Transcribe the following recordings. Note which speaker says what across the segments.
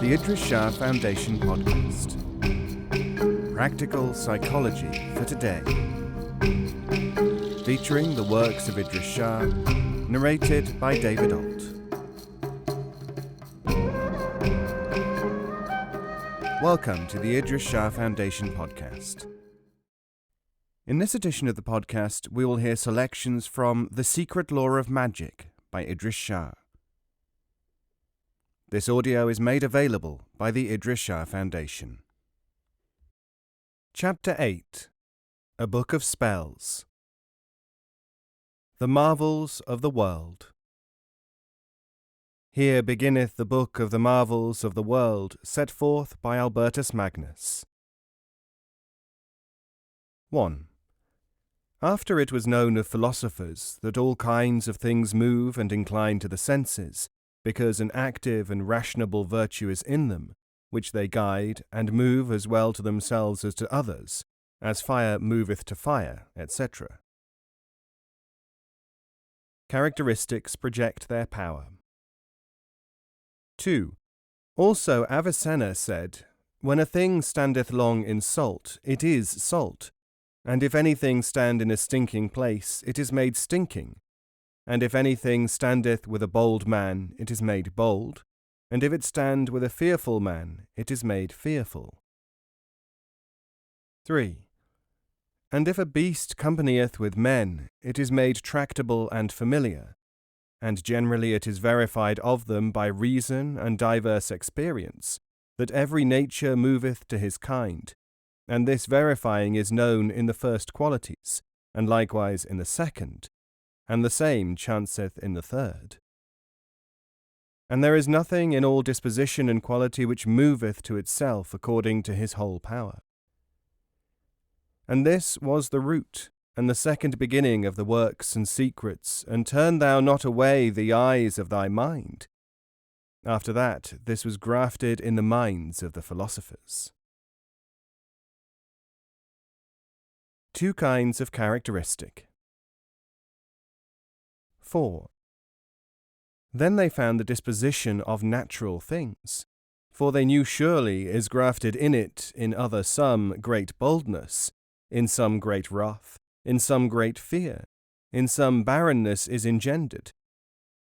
Speaker 1: The Idries Shah Foundation podcast. Practical psychology for today. Featuring the works of Idries Shah, narrated by David Ault. Welcome to the Idries Shah Foundation podcast. In this edition of the podcast, we will hear selections from The Secret Law of Magic by Idries Shah. This audio is made available by the Idries Shah Foundation. Chapter 8. A Book of Spells. The Marvels of the World. Here beginneth the book of the marvels of the world, set forth by Albertus Magnus. 1. After it was known of philosophers that all kinds of things move and incline to the senses, because an active and rationable virtue is in them, which they guide and move as well to themselves as to others, as fire moveth to fire, etc. Characteristics project their power. 2. Also Avicenna said, when a thing standeth long in salt, it is salt, and if anything stand in a stinking place, it is made stinking. And if anything standeth with a bold man, it is made bold, and if it stand with a fearful man, it is made fearful. 3. And if a beast companieth with men, it is made tractable and familiar, and generally it is verified of them by reason and diverse experience, that every nature moveth to his kind, and this verifying is known in the first qualities, and likewise in the second, and the same chanceth in the third. And there is nothing in all disposition and quality which moveth to itself according to his whole power. And this was the root, and the second beginning of the works and secrets, and turn thou not away the eyes of thy mind. After that, this was grafted in the minds of the philosophers. 2 kinds of characteristic. 4. Then they found the disposition of natural things, for they knew surely is grafted in it in other some great boldness, in some great wrath, in some great fear, in some barrenness is engendered,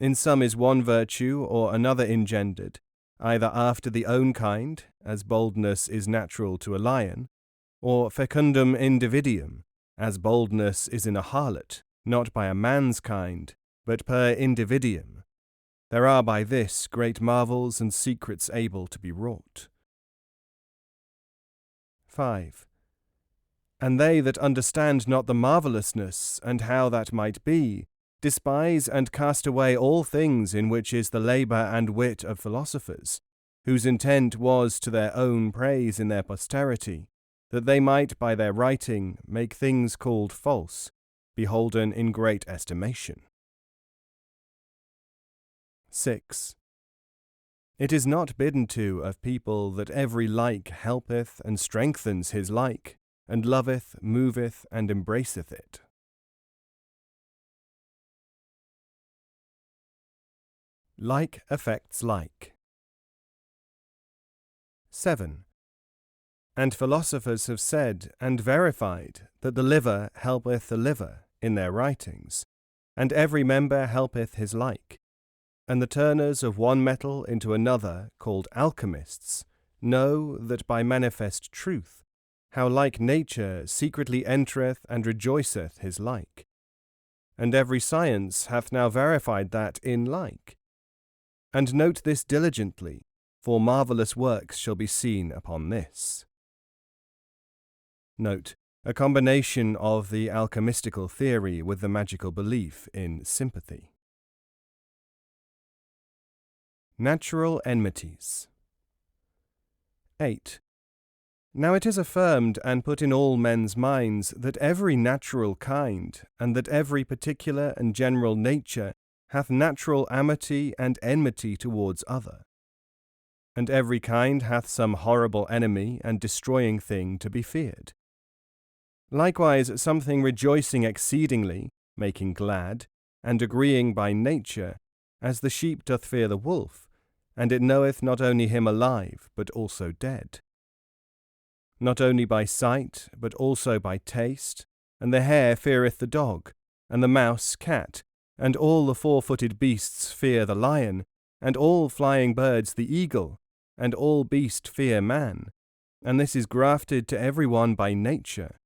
Speaker 1: in some is one virtue or another engendered, either after the own kind, as boldness is natural to a lion, or fecundum individuum, as boldness is in a harlot, not by a man's kind, but per individuum. There are by this great marvels and secrets able to be wrought. 5. And they that understand not the marvellousness, and how that might be, despise and cast away all things in which is the labour and wit of philosophers, whose intent was to their own praise in their posterity, that they might by their writing make things called false, beholden in great estimation. 6. It is not bidden to of people that every like helpeth and strengthens his like, and loveth, moveth, and embraceth it. Like affects like. 7. And philosophers have said and verified that the liver helpeth the liver in their writings, and every member helpeth his like. And the turners of one metal into another, called alchemists, know that by manifest truth, how like nature secretly entereth and rejoiceth his like. And every science hath now verified that in like. And note this diligently, for marvellous works shall be seen upon this. Note, a combination of the alchemistical theory with the magical belief in sympathy. Natural enmities. 8. Now it is affirmed and put in all men's minds that every natural kind, and that every particular and general nature hath natural amity and enmity towards other. And every kind hath some horrible enemy and destroying thing to be feared. Likewise something rejoicing exceedingly, making glad, and agreeing by nature, as the sheep doth fear the wolf, and it knoweth not only him alive, but also dead. Not only by sight, but also by taste, and the hare feareth the dog, and the mouse cat, and all the four-footed beasts fear the lion, and all flying birds the eagle, and all beast fear man, and this is grafted to every one by nature,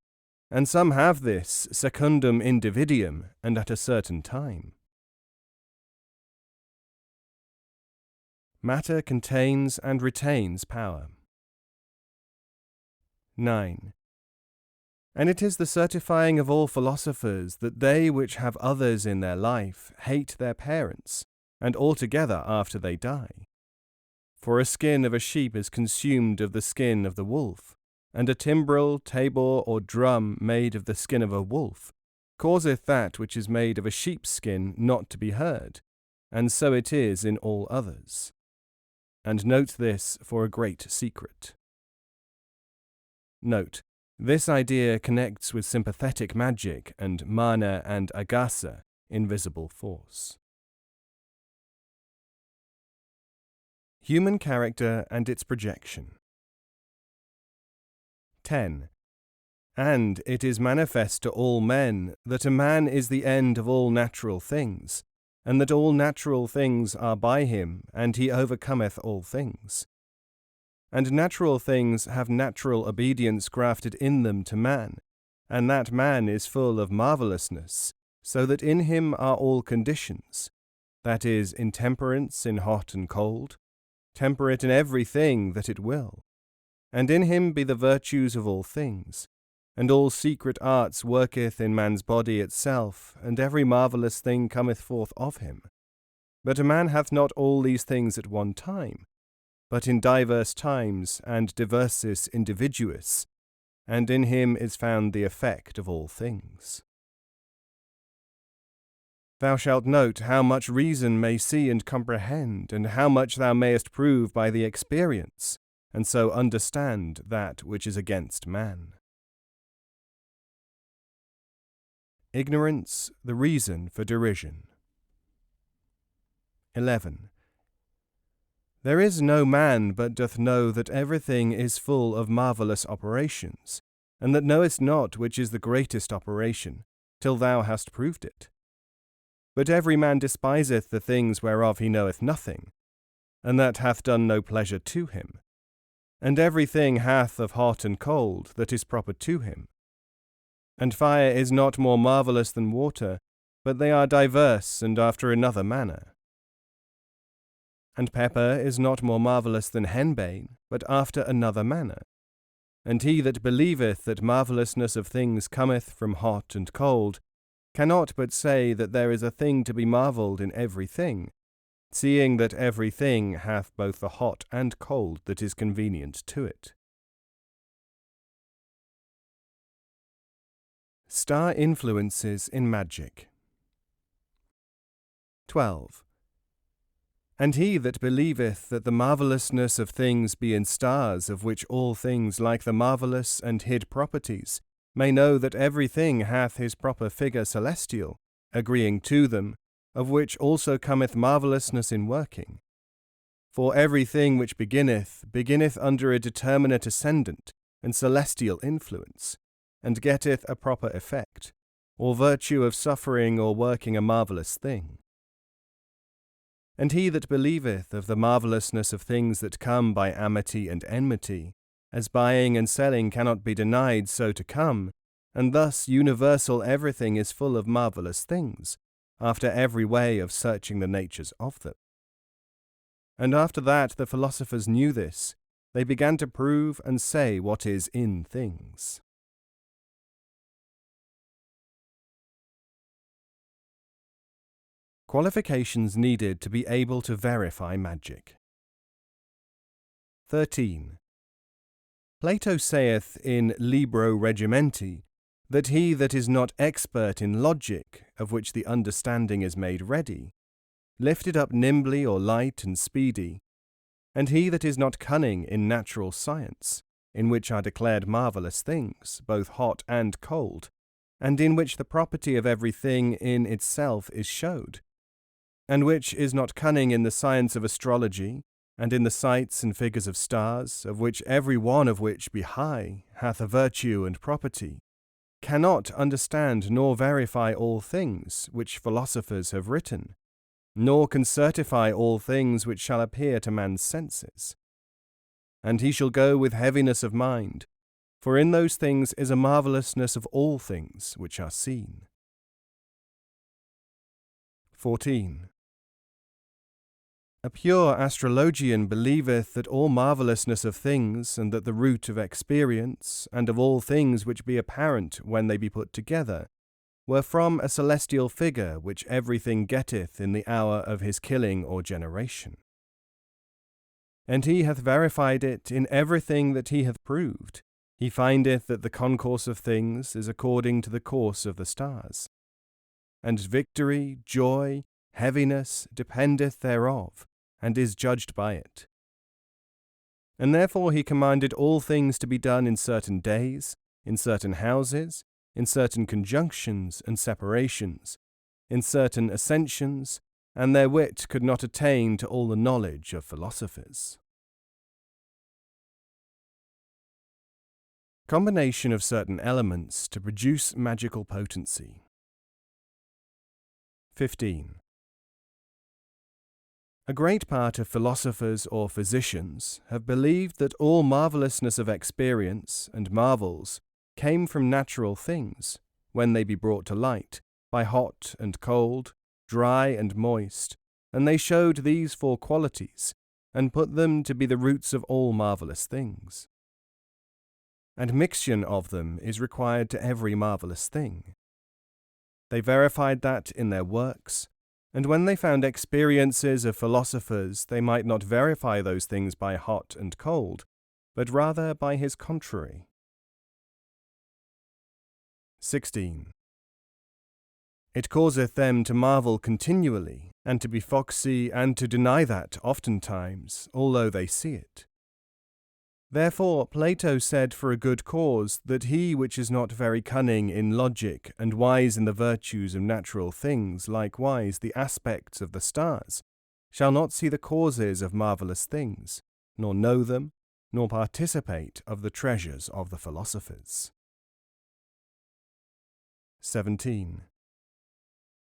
Speaker 1: and some have this secundum individuum, and at a certain time. Matter contains and retains power. 9. And it is the certifying of all philosophers that they which have others in their life hate their parents, and altogether after they die. For a skin of a sheep is consumed of the skin of the wolf, and a timbrel, tabor, or drum made of the skin of a wolf causeth that which is made of a sheep's skin not to be heard, and so it is in all others. And note this for a great secret. Note, this idea connects with sympathetic magic and mana and agasa, invisible force. Human character and its projection. 10. And it is manifest to all men that a man is the end of all natural things, and that all natural things are by him, and he overcometh all things. And natural things have natural obedience grafted in them to man, and that man is full of marvellousness, so that in him are all conditions, that is, intemperance in hot and cold, temperate in every thing that it will, and in him be the virtues of all things, and all secret arts worketh in man's body itself, and every marvellous thing cometh forth of him. But a man hath not all these things at one time, but in divers times and diversis individuis, and in him is found the effect of all things. Thou shalt note how much reason may see and comprehend, and how much thou mayest prove by the experience, and so understand that which is against man. Ignorance, the reason for derision. 11. There is no man but doth know that everything is full of marvellous operations, and that knowest not which is the greatest operation, till thou hast proved it. But every man despiseth the things whereof he knoweth nothing, and that hath done no pleasure to him. And every thing hath of hot and cold that is proper to him. And fire is not more marvellous than water, but they are diverse and after another manner. And pepper is not more marvellous than henbane, but after another manner. And he that believeth that marvellousness of things cometh from hot and cold, cannot but say that there is a thing to be marvelled in every thing, seeing that every thing hath both the hot and cold that is convenient to it. Star influences in magic. 12. And he that believeth that the marvellousness of things be in stars, of which all things like the marvellous and hid properties, may know that every thing hath his proper figure celestial, agreeing to them, of which also cometh marvellousness in working. For every thing which beginneth under a determinate ascendant and celestial influence, and getteth a proper effect, or virtue of suffering or working a marvellous thing. And he that believeth of the marvellousness of things that come by amity and enmity, as buying and selling cannot be denied so to come, and thus universal everything is full of marvellous things, after every way of searching the natures of them. And after that the philosophers knew this, they began to prove and say what is in things. Qualifications needed to be able to verify magic. 13. Plato saith in Libro Regimenti that he that is not expert in logic, of which the understanding is made ready, lifted up nimbly or light and speedy, and he that is not cunning in natural science, in which are declared marvellous things, both hot and cold, and in which the property of every thing in itself is showed, and which is not cunning in the science of astrology, and in the sights and figures of stars, of which every one of which be high, hath a virtue and property, cannot understand nor verify all things which philosophers have written, nor can certify all things which shall appear to man's senses. And he shall go with heaviness of mind, for in those things is a marvellousness of all things which are seen. 14. A pure astrologian believeth that all marvellousness of things, and that the root of experience, and of all things which be apparent when they be put together, were from a celestial figure which everything getteth in the hour of his killing or generation. And he hath verified it in everything that he hath proved. He findeth that the concourse of things is according to the course of the stars. And victory, joy, heaviness dependeth thereof, and is judged by it. And therefore he commanded all things to be done in certain days, in certain houses, in certain conjunctions and separations, in certain ascensions, and their wit could not attain to all the knowledge of philosophers. Combination of certain elements to produce magical potency. 15. A great part of philosophers or physicians have believed that all marvellousness of experience and marvels came from natural things, when they be brought to light, by hot and cold, dry and moist, and they showed these four qualities, and put them to be the roots of all marvellous things. And mixtion of them is required to every marvellous thing. They verified that in their works, and when they found experiences of philosophers, they might not verify those things by hot and cold, but rather by his contrary. 16. It causeth them to marvel continually, and to be foxy, and to deny that oftentimes, although they see it. Therefore Plato said for a good cause that he which is not very cunning in logic and wise in the virtues of natural things, likewise the aspects of the stars, shall not see the causes of marvellous things, nor know them, nor participate of the treasures of the philosophers. 17.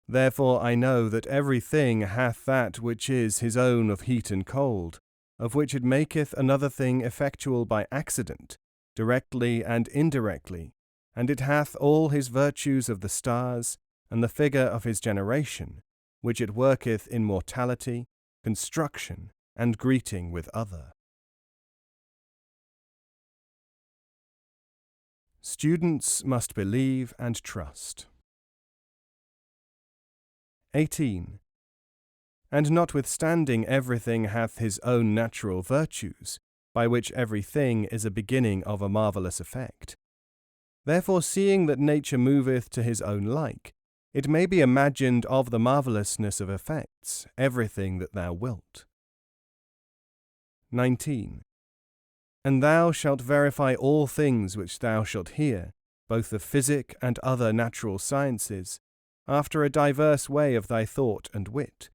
Speaker 1: Therefore I know that every thing hath that which is his own of heat and cold, of which it maketh another thing effectual by accident, directly and indirectly, and it hath all his virtues of the stars, and the figure of his generation, which it worketh in mortality, construction, and greeting with other. Students must believe and trust. 18. And notwithstanding everything hath his own natural virtues, by which every thing is a beginning of a marvellous effect. Therefore, seeing that nature moveth to his own like, it may be imagined of the marvellousness of effects, everything that thou wilt. 19. And thou shalt verify all things which thou shalt hear, both of physic and other natural sciences, after a diverse way of thy thought and wit.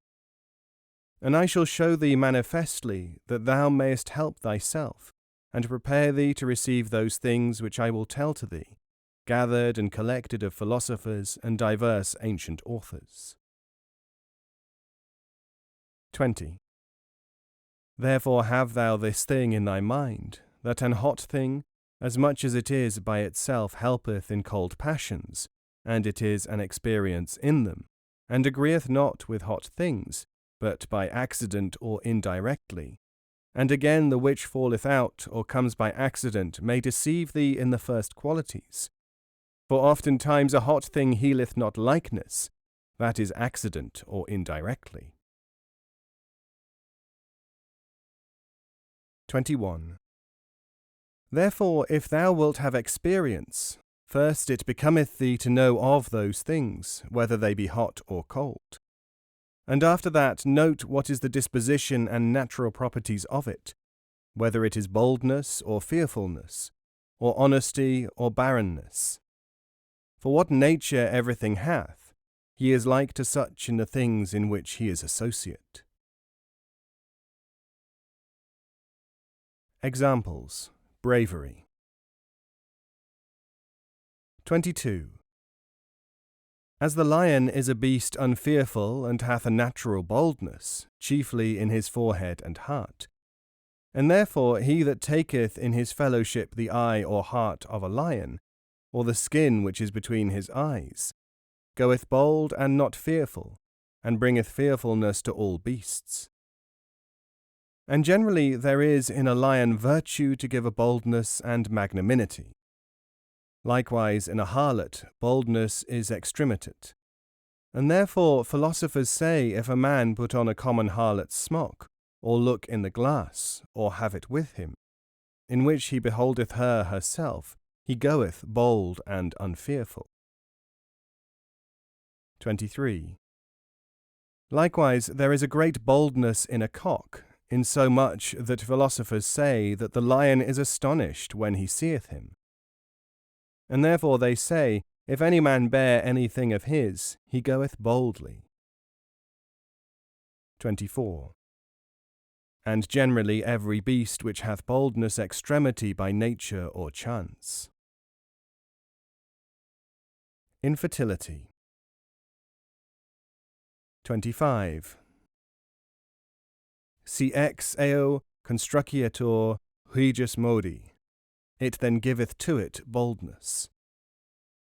Speaker 1: And I shall show thee manifestly that thou mayest help thyself, and prepare thee to receive those things which I will tell to thee, gathered and collected of philosophers and diverse ancient authors. 20. Therefore have thou this thing in thy mind, that an hot thing, as much as it is by itself helpeth in cold passions, and it is an experience in them, and agreeth not with hot things, but by accident or indirectly. And again the which falleth out or comes by accident may deceive thee in the first qualities. For oftentimes a hot thing healeth not likeness, that is accident or indirectly. 21. Therefore, if thou wilt have experience, first it becometh thee to know of those things, whether they be hot or cold. And after that note what is the disposition and natural properties of it, whether it is boldness or fearfulness, or honesty or barrenness. For what nature everything hath, he is like to such in the things in which he is associate. Examples: bravery. 22. As the lion is a beast unfearful and hath a natural boldness, chiefly in his forehead and heart. And therefore he that taketh in his fellowship the eye or heart of a lion, or the skin which is between his eyes, goeth bold and not fearful, and bringeth fearfulness to all beasts. And generally there is in a lion virtue to give a boldness and magnanimity. Likewise in a harlot boldness is extremitate. And therefore philosophers say if a man put on a common harlot's smock, or look in the glass, or have it with him, in which he beholdeth her herself, he goeth bold and unfearful. 23. Likewise there is a great boldness in a cock, insomuch that philosophers say that the lion is astonished when he seeth him. And therefore they say, if any man bear anything of his, he goeth boldly. 24. And generally every beast which hath boldness extremity by nature or chance. Infertility. 25. Si ex eo construciatur huigus modi, it then giveth to it boldness.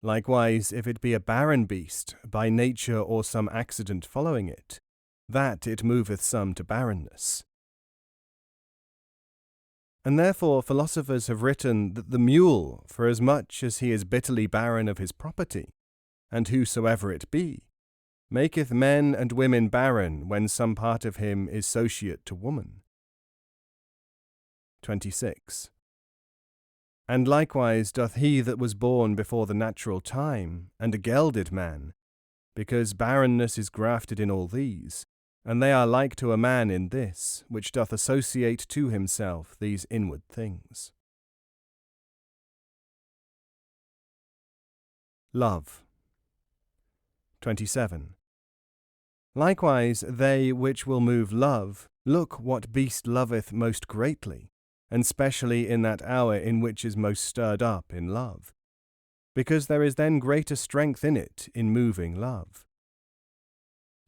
Speaker 1: Likewise, if it be a barren beast, by nature or some accident following it, that it moveth some to barrenness. And therefore philosophers have written that the mule, forasmuch as he is bitterly barren of his property, and whosoever it be, maketh men and women barren when some part of him is sociate to woman. 26. And likewise doth he that was born before the natural time, and a gelded man, because barrenness is grafted in all these, and they are like to a man in this, which doth associate to himself these inward things. Love. 27. Likewise they which will move love, look what beast loveth most greatly, and specially in that hour in which is most stirred up in love, because there is then greater strength in it in moving love.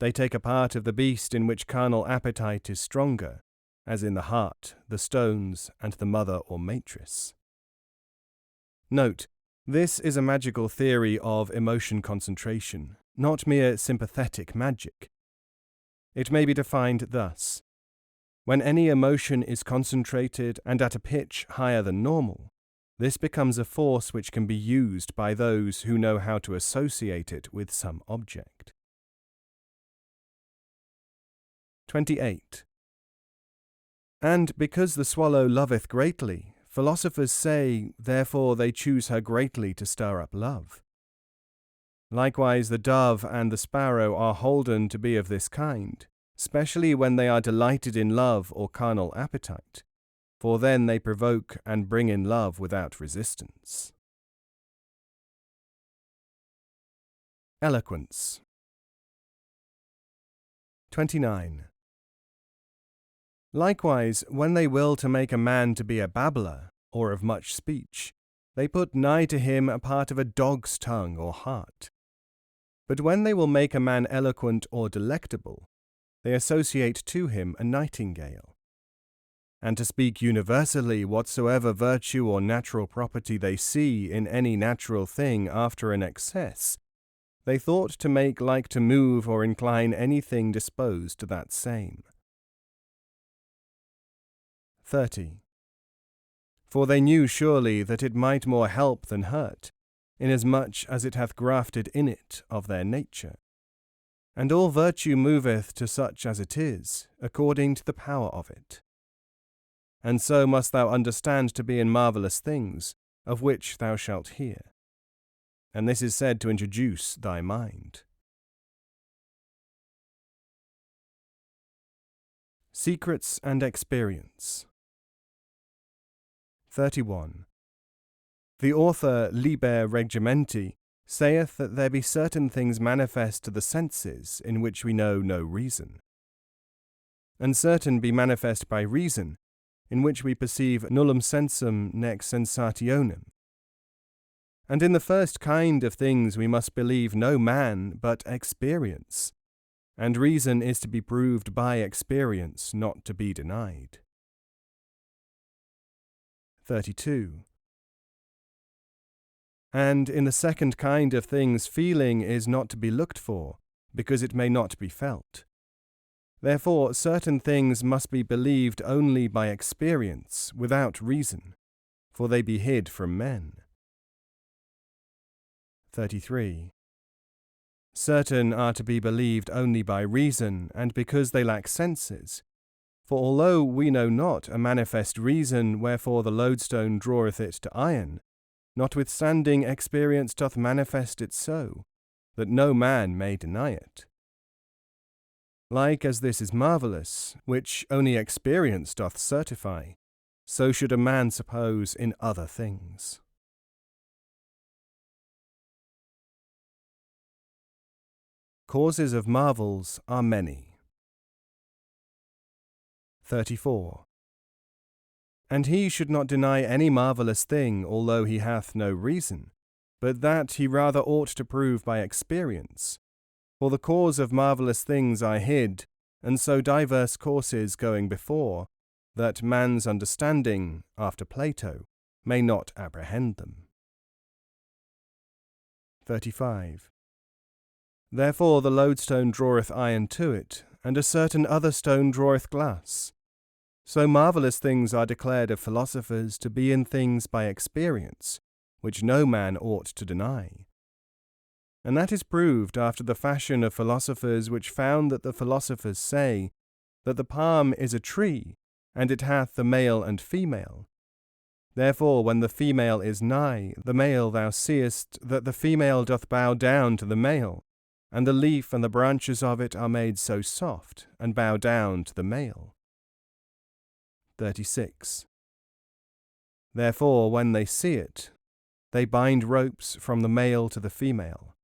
Speaker 1: They take a part of the beast in which carnal appetite is stronger, as in the heart, the stones, and the mother or matris. Note, this is a magical theory of emotion concentration, not mere sympathetic magic. It may be defined thus. When any emotion is concentrated and at a pitch higher than normal, this becomes a force which can be used by those who know how to associate it with some object. 28. And because the swallow loveth greatly, philosophers say, therefore they choose her greatly to stir up love. Likewise the dove and the sparrow are holden to be of this kind, especially when they are delighted in love or carnal appetite, for then they provoke and bring in love without resistance. Eloquence. 29. Likewise, when they will to make a man to be a babbler, or of much speech, they put nigh to him a part of a dog's tongue or heart. But when they will make a man eloquent or delectable, they associate to him a nightingale. And to speak universally whatsoever virtue or natural property they see in any natural thing after an excess, they thought to make like to move or incline anything disposed to that same. 30. For they knew surely that it might more help than hurt, inasmuch as it hath grafted in it of their nature. And all virtue moveth to such as it is, according to the power of it. And so must thou understand to be in marvellous things, of which thou shalt hear. And this is said to introduce thy mind. Secrets and experience. 31. The author Liber Regimenti saith that there be certain things manifest to the senses in which we know no reason. And certain be manifest by reason, in which we perceive nullum sensum nec sensationem. And in the first kind of things we must believe no man, but experience, and reason is to be proved by experience, not to be denied. 32. And in the second kind of things feeling is not to be looked for, because it may not be felt. Therefore certain things must be believed only by experience, without reason, for they be hid from men. 33. Certain are to be believed only by reason, and because they lack senses. For although we know not a manifest reason wherefore the lodestone draweth it to iron, notwithstanding experience doth manifest it so, that no man may deny it. Like as this is marvellous, which only experience doth certify, so should a man suppose in other things. Causes of marvels are many. 34. And he should not deny any marvellous thing, although he hath no reason, but that he rather ought to prove by experience. For the cause of marvellous things are hid, and so diverse courses going before, that man's understanding, after Plato, may not apprehend them. 35. Therefore the lodestone draweth iron to it, and a certain other stone draweth glass. So marvellous things are declared of philosophers to be in things by experience, which no man ought to deny. And that is proved after the fashion of philosophers, which found that the philosophers say that the palm is a tree, and it hath the male and female. Therefore when the female is nigh the male thou seest that the female doth bow down to the male, and the leaf and the branches of it are made so soft, and bow down to the male. 36. Therefore when they see it, they bind ropes from the male to the female.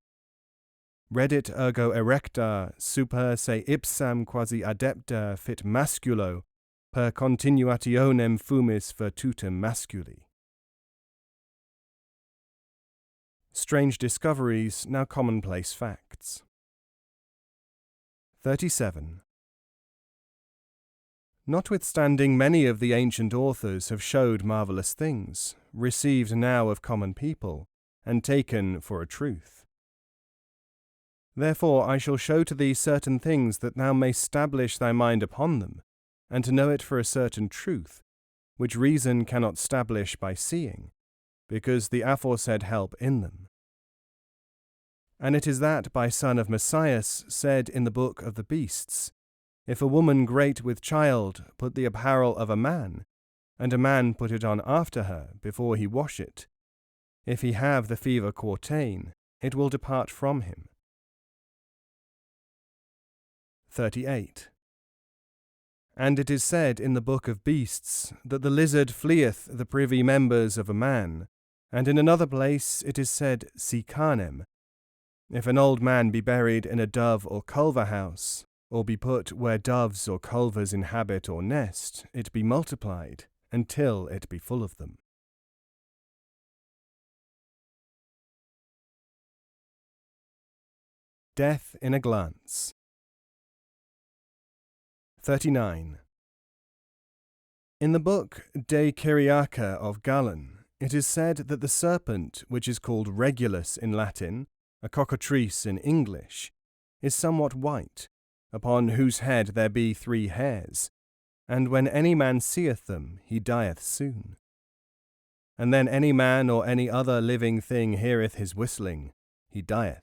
Speaker 1: Reddit ergo erecta super se ipsam quasi adepta fit masculo per continuationem fumis virtutem masculi. Strange discoveries, now commonplace facts. 37. Notwithstanding many of the ancient authors have showed marvellous things, received now of common people, and taken for a truth. Therefore I shall show to thee certain things that thou mayst stablish thy mind upon them, and to know it for a certain truth, which reason cannot stablish by seeing, because the aforesaid help in them. And it is that by son of Messias said in the book of the beasts, if a woman great with child put the apparel of a man, and a man put it on after her before he wash it, if he have the fever quartain, it will depart from him. 38. And it is said in the book of beasts that the lizard fleeth the privy members of a man, and in another place it is said si canem, if an old man be buried in a dove or culver house, or be put where doves or culvers inhabit or nest, it be multiplied, until it be full of them. Death in a glance. 39. In the book De Kyriaca of Galen, it is said that the serpent, which is called Regulus in Latin, a cockatrice in English, is somewhat white, upon whose head there be 3 hairs, and when any man seeth them, he dieth soon. And then any man or any other living thing heareth his whistling, he dieth.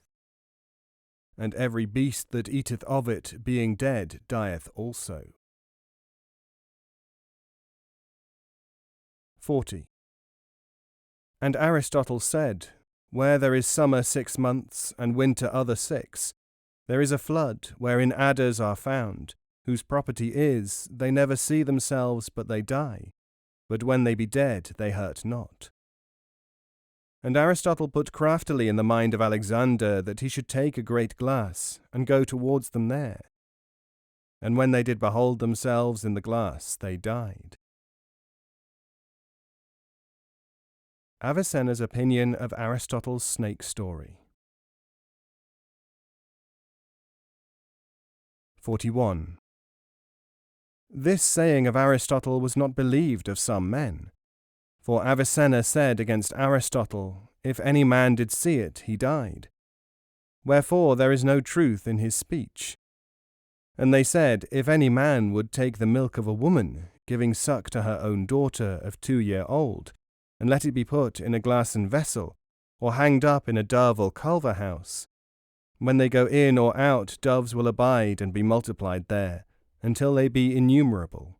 Speaker 1: And every beast that eateth of it, being dead, dieth also. 40. And Aristotle said, where there is summer 6 months, and winter other 6, there is a flood, wherein adders are found, whose property is, they never see themselves but they die, but when they be dead they hurt not. And Aristotle put craftily in the mind of Alexander that he should take a great glass, and go towards them there. And when they did behold themselves in the glass, they died. Avicenna's opinion of Aristotle's snake story. 41. This saying of Aristotle was not believed of some men. For Avicenna said against Aristotle, if any man did see it, he died. Wherefore there is no truth in his speech. And they said, if any man would take the milk of a woman, giving suck to her own daughter of 2-year-old, and let it be put in a glassen vessel, or hanged up in a dove or culver house, when they go in or out, doves will abide and be multiplied there, until they be innumerable.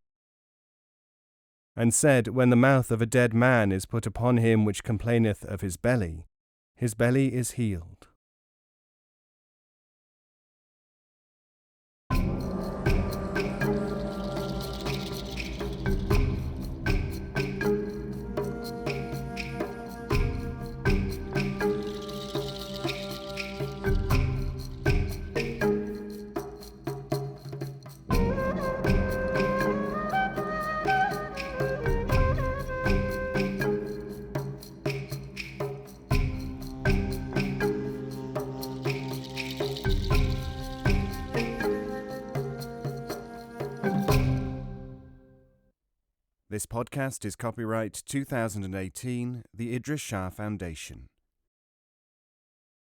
Speaker 1: And said, when the mouth of a dead man is put upon him which complaineth of his belly is healed. This podcast is copyright 2018, the Idries Shah Foundation.